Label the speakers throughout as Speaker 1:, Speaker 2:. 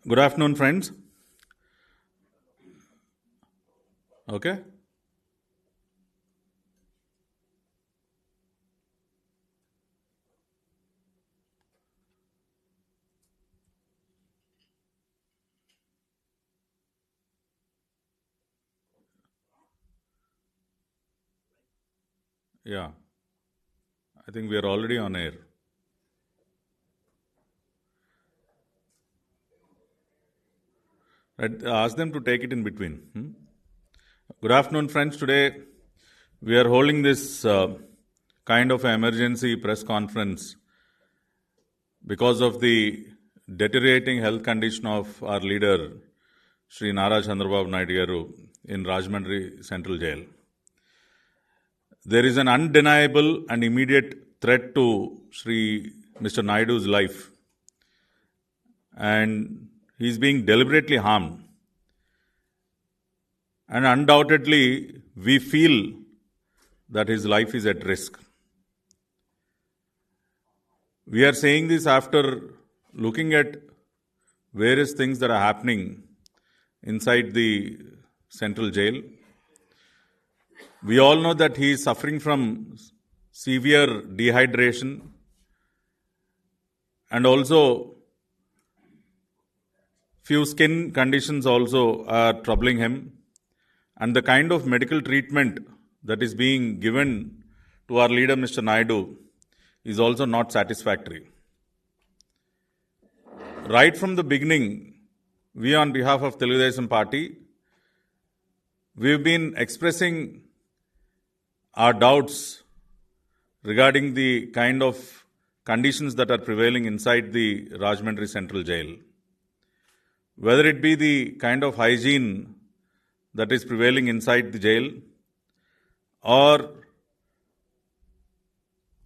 Speaker 1: Good afternoon, friends. Okay. Yeah. I think we are already on air. Right. Ask them to take it in between. Good afternoon, friends. Today we are holding this kind of emergency press conference because of the deteriorating health condition of our leader, Sri Nara Chandrababu Naidu Garu, in Rajahmundry Central Jail. There is an undeniable and immediate threat to Mr. Naidu's life, and he is being deliberately harmed. And undoubtedly, we feel that his life is at risk. We are saying this after looking at various things that are happening inside the central jail. We all know that he is suffering from severe dehydration, and also few skin conditions also are troubling him. And the kind of medical treatment that is being given to our leader, Mr. Naidu, is also not satisfactory. Right from the beginning, we on behalf of Telugu Desam Party, we've been expressing our doubts regarding the kind of conditions that are prevailing inside the Rajahmundry Central Jail. Whether it be the kind of hygiene that is prevailing inside the jail, or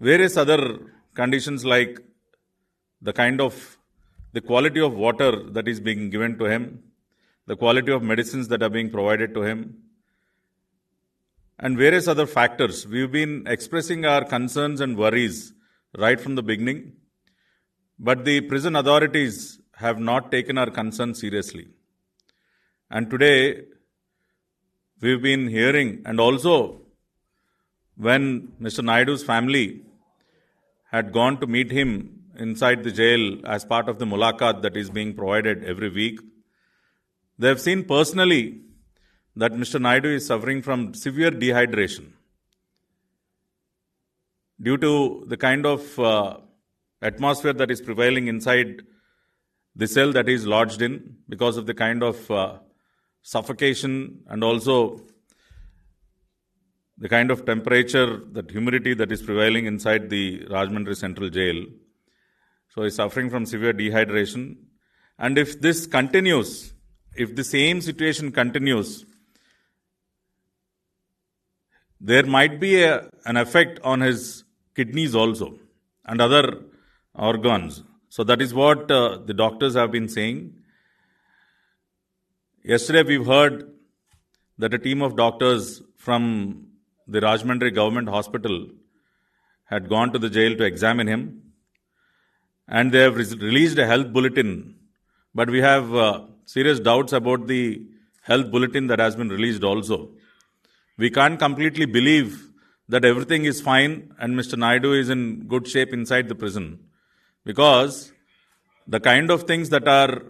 Speaker 1: various other conditions like the quality of water that is being given to him, the quality of medicines that are being provided to him, and various other factors. We've been expressing our concerns and worries right from the beginning, but the prison authorities have not taken our concerns seriously. And today, we've been hearing, and also when Mr. Naidu's family had gone to meet him inside the jail as part of the mulaqat that is being provided every week, they have seen personally that Mr. Naidu is suffering from severe dehydration due to the kind of atmosphere that is prevailing inside the cell that he is lodged in, because of the kind of suffocation and also the kind of temperature, that humidity that is prevailing inside the Rajahmundry Central Jail. So he is suffering from severe dehydration. And if this continues, if the same situation continues, there might be an effect on his kidneys also and other organs. So that is what the doctors have been saying. Yesterday we've heard that a team of doctors from the Rajahmundry Government Hospital had gone to the jail to examine him, and they have released a health bulletin. But we have serious doubts about the health bulletin that has been released also. We can't completely believe that everything is fine and Mr. Naidu is in good shape inside the prison, because the kind of things that are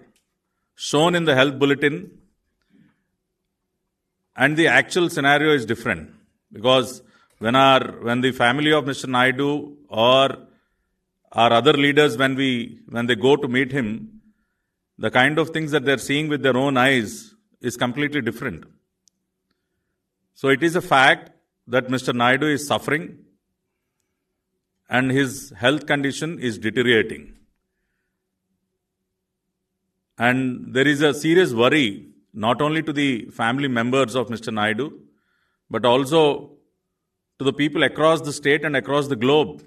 Speaker 1: shown in the health bulletin and the actual scenario is different. Because when the family of Mr. Naidu or our other leaders, when they go to meet him, the kind of things that they're seeing with their own eyes is completely different. So it is a fact that Mr. Naidu is suffering and his health condition is deteriorating. And there is a serious worry, not only to the family members of Mr. Naidu, but also to the people across the state and across the globe.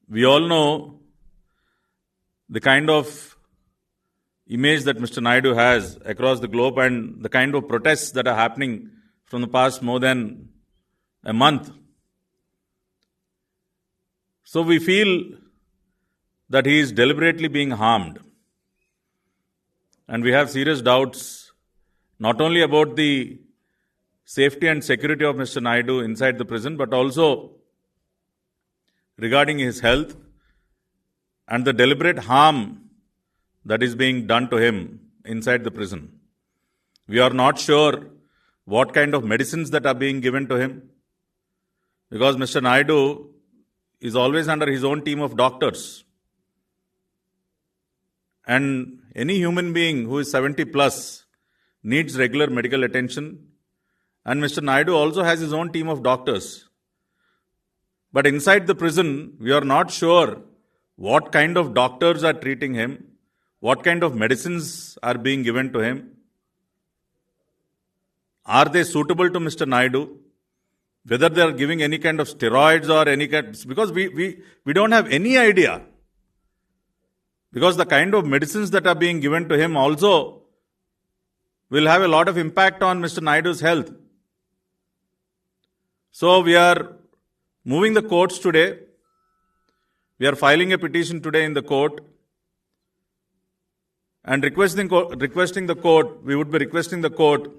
Speaker 1: We all know the kind of image that Mr. Naidu has across the globe and the kind of protests that are happening from the past more than a month. So we feel that he is deliberately being harmed. And we have serious doubts not only about the safety and security of Mr. Naidu inside the prison, but also regarding his health and the deliberate harm that is being done to him inside the prison. We are not sure what kind of medicines that are being given to him, because Mr. Naidu is always under his own team of doctors. And any human being who is 70 plus needs regular medical attention. And Mr. Naidu also has his own team of doctors. But inside the prison, we are not sure what kind of doctors are treating him, what kind of medicines are being given to him. Are they suitable to Mr. Naidu? Whether they are giving any kind of steroids or any kind, because we don't have any idea. Because the kind of medicines that are being given to him also will have a lot of impact on Mr. Naidu's health. So we are moving the courts today. We are filing a petition today in the court and requesting the court, we would be requesting the court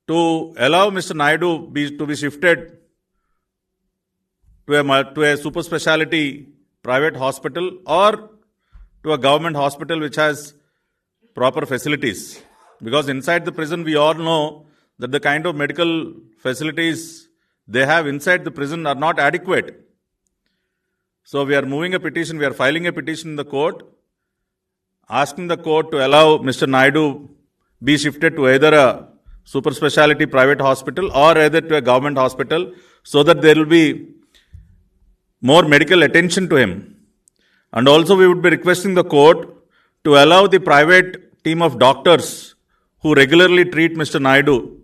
Speaker 1: to allow Mr. Naidu to be shifted to a super speciality private hospital or to a government hospital which has proper facilities. Because inside the prison, we all know that the kind of medical facilities they have inside the prison are not adequate. So we are moving a petition, we are filing a petition in the court, asking the court to allow Mr. Naidu be shifted to either a super speciality private hospital or either to a government hospital, so that there will be more medical attention to him. And also we would be requesting the court to allow the private team of doctors who regularly treat Mr. Naidu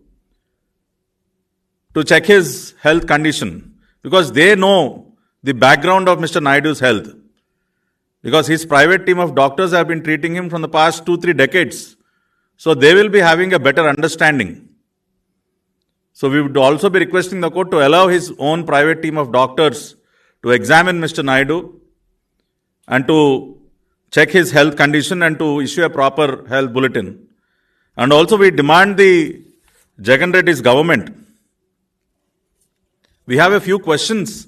Speaker 1: to check his health condition, because they know the background of Mr. Naidu's health. Because his private team of doctors have been treating him from the past 2-3 decades. So they will be having a better understanding. So we would also be requesting the court to allow his own private team of doctors to examine Mr. Naidu and to check his health condition and to issue a proper health bulletin. And also we demand the Jagan Reddy's government. We have a few questions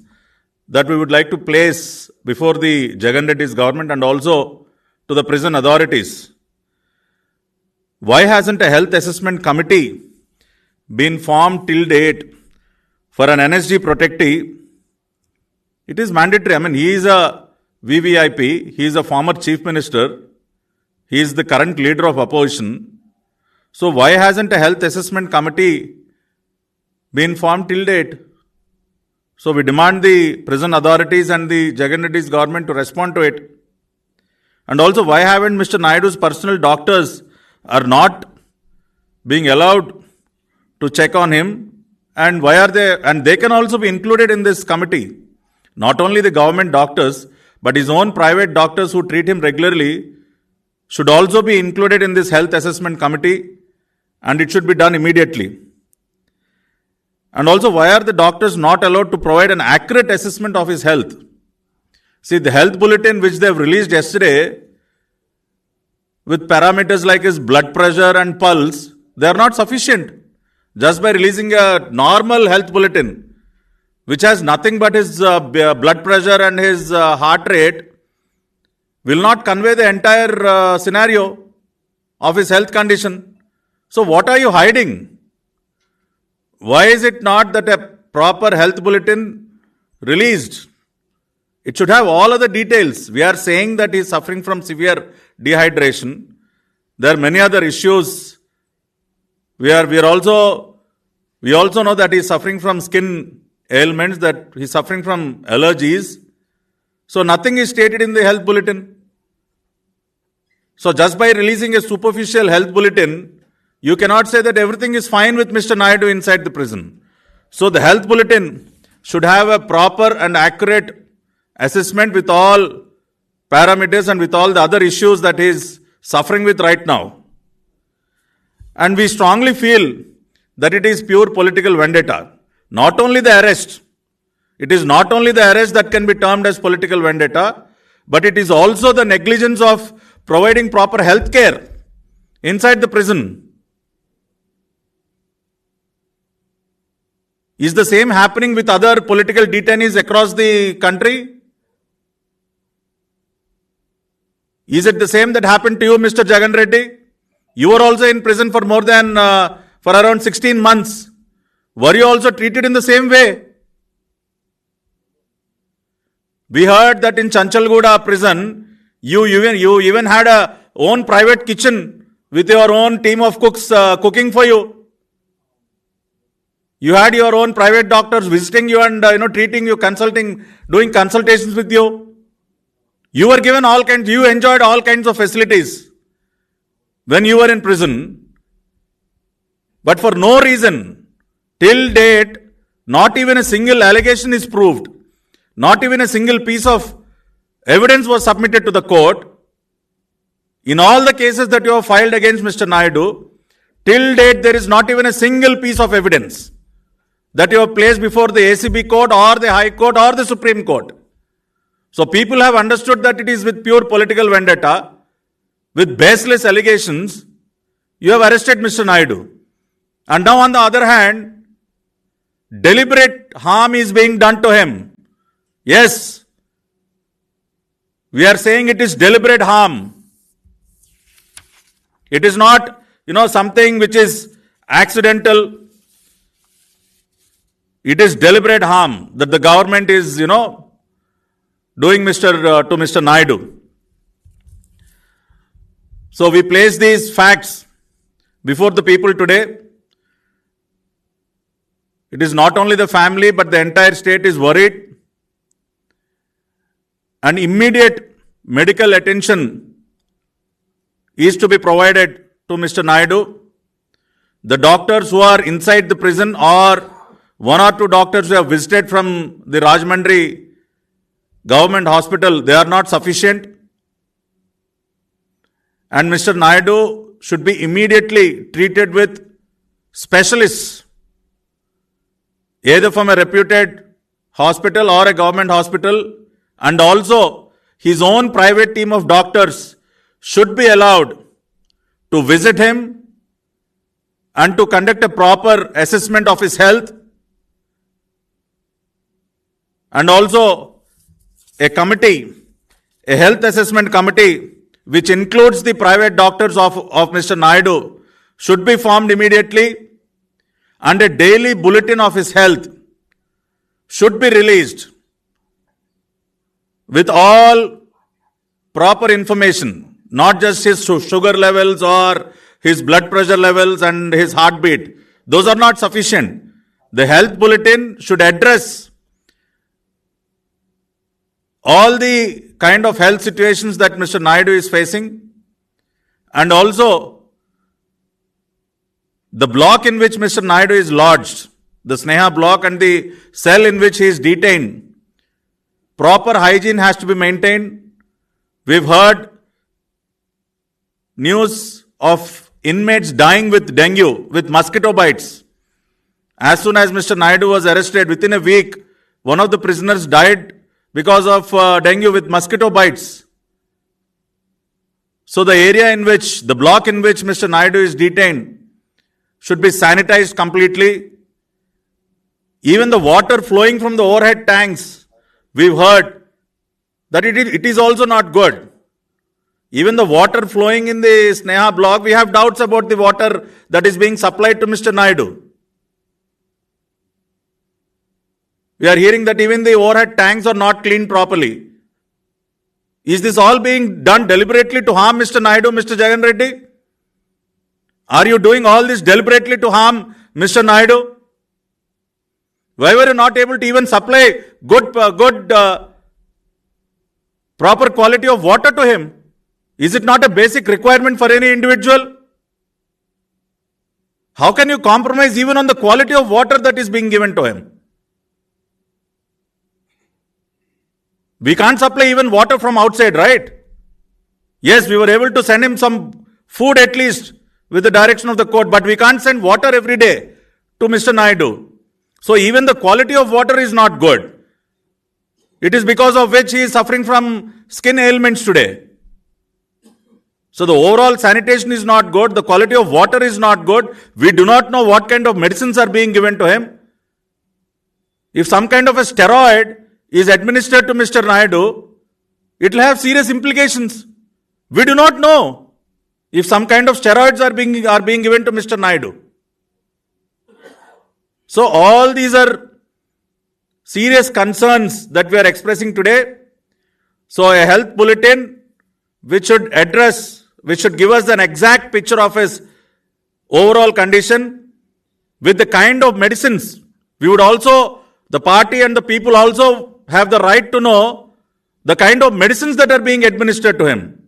Speaker 1: that we would like to place before the Jagan Reddy's government and also to the prison authorities. Why hasn't a health assessment committee been formed till date for an NSG protectee? It is mandatory. I mean, he is a VVIP, he is a former chief minister, he is the current leader of opposition. So why hasn't a health assessment committee been formed till date? So we demand the prison authorities and the Jagan Reddy's government to respond to it. And also, why haven't Mr. Naidu's personal doctors are not being allowed to check on him, and why are they, and they can also be included in this committee. Not only the government doctors, but his own private doctors who treat him regularly should also be included in this health assessment committee, and it should be done immediately. And also, why are the doctors not allowed to provide an accurate assessment of his health? See, the health bulletin which they have released yesterday with parameters like his blood pressure and pulse, they are not sufficient. Just by releasing a normal health bulletin, which has nothing but his blood pressure and his heart rate, will not convey the entire scenario of his health condition. So what are you hiding? Why is it not that a proper health bulletin released? It should have all other details. We are saying that he is suffering from severe dehydration. There are many other issues. We also know that he is suffering from skin ailments, that he is suffering from allergies. So nothing is stated in the health bulletin. So just by releasing a superficial health bulletin, you cannot say that everything is fine with Mr. Naidu inside the prison. So the health bulletin should have a proper and accurate assessment with all parameters and with all the other issues that he is suffering with right now. And we strongly feel that it is pure political vendetta. Not only the arrest. It is not only the arrest that can be termed as political vendetta, but it is also the negligence of providing proper health care inside the prison. Is the same happening with other political detainees across the country? Is it the same that happened to you, Mr. Jagan Reddy? You were also in prison for for around 16 months. Were you also treated in the same way? We heard that in Chanchalguda prison, you even had a own private kitchen with your own team of cooks cooking for you. You had your own private doctors visiting you and treating you, consulting, doing consultations with you. You were given all kinds. You enjoyed all kinds of facilities when you were in prison. But for no reason, till date, not even a single allegation is proved. Not even a single piece of evidence was submitted to the court. In all the cases that you have filed against Mr. Naidu, till date there is not even a single piece of evidence that you have placed before the ACB court or the High Court or the Supreme Court. So people have understood that it is with pure political vendetta, with baseless allegations, you have arrested Mr. Naidu. And now on the other hand, deliberate harm is being done to him. Yes, we are saying it is deliberate harm. It is not, something which is accidental. It is deliberate harm that the government is, doing to Mr. Naidu. So we place these facts before the people today. It is not only the family, but the entire state is worried. And immediate medical attention is to be provided to Mr. Naidu. The doctors who are inside the prison or one or two doctors who have visited from the Rajahmundry government hospital, they are not sufficient. And Mr. Naidu should be immediately treated with specialists, either from a reputed hospital or a government hospital, and also his own private team of doctors should be allowed to visit him and to conduct a proper assessment of his health. And also a committee, a health assessment committee, which includes the private doctors of Mr. Naidu, should be formed immediately, and a daily bulletin of his health should be released with all proper information, not just his sugar levels or his blood pressure levels and his heartbeat. Those are not sufficient. The health bulletin should address all the kind of health situations that Mr. Naidu is facing, and also the block in which Mr. Naidu is lodged, the Sneha block, and the cell in which he is detained. Proper hygiene has to be maintained. We've heard news of inmates dying with dengue, with mosquito bites. As soon as Mr. Naidu was arrested, within a week, one of the prisoners died because of dengue with mosquito bites. So the area in which, the block in which Mr. Naidu is detained should be sanitized completely. Even the water flowing from the overhead tanks, we've heard that it is also not good. Even the water flowing in the Sneha block, we have doubts about the water that is being supplied to Mr. Naidu. We are hearing that even the overhead tanks are not cleaned properly. Is this all being done deliberately to harm Mr. Naidu, Mr. Jagan Reddy? Are you doing all this deliberately to harm Mr. Naidu? Why were you not able to even supply good, proper quality of water to him? Is it not a basic requirement for any individual? How can you compromise even on the quality of water that is being given to him? We can't supply even water from outside, right? Yes, we were able to send him some food at least with the direction of the court, but we can't send water every day to Mr. Naidu. So even the quality of water is not good. It is because of which he is suffering from skin ailments today. So the overall sanitation is not good. The quality of water is not good. We do not know what kind of medicines are being given to him. If some kind of a steroid is administered to Mr. Naidu, it will have serious implications. We do not know if some kind of steroids are being given to Mr. Naidu. So all these are serious concerns that we are expressing today. So a health bulletin which should give us an exact picture of his overall condition with the kind of medicines. We would also, the party and the people also have the right to know the kind of medicines that are being administered to him.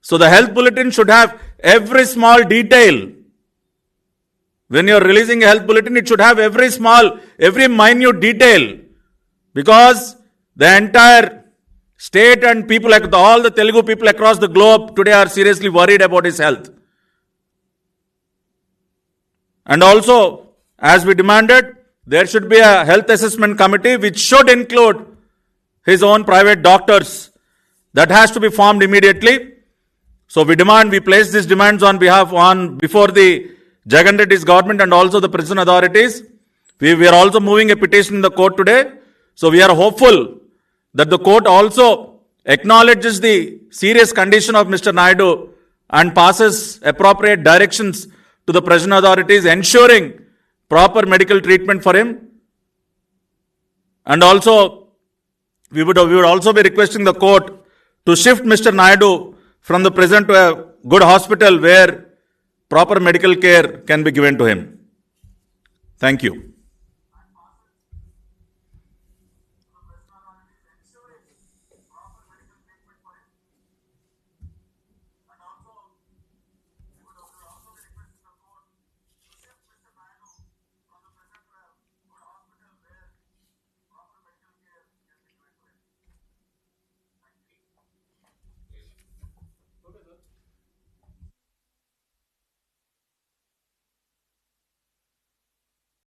Speaker 1: So the health bulletin should have every small detail. When you are releasing a health bulletin, it should have every minute detail. Because the entire state and people, all the Telugu people across the globe today are seriously worried about his health. And also, as we demanded, there should be a health assessment committee which should include his own private doctors. That has to be formed immediately. So we place these demands before the Jagan Reddy's government and also the prison authorities. We are also moving a petition in the court today. So we are hopeful that the court also acknowledges the serious condition of Mr. Naidu and passes appropriate directions to the prison authorities, ensuring proper medical treatment for him. And also, we would also be requesting the court to shift Mr. Naidu from the prison to a good hospital where proper medical care can be given to him. Thank you.